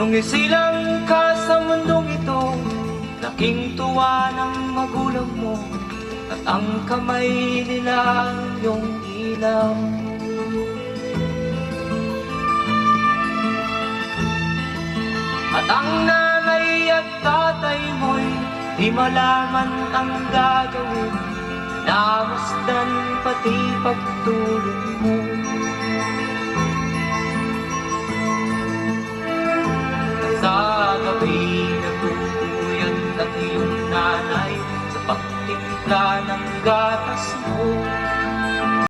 Nung isilang ka sa mundong ito, laking tuwa ng magulang mo, at ang kamay nila iyong ilaw. At ang nanay at tatay mo'y di malaman ang gagawin, namasdan pati pagtulog mo. At sa gabi nagpupuyat ang iyong nanay sa pagtimpla ng gatas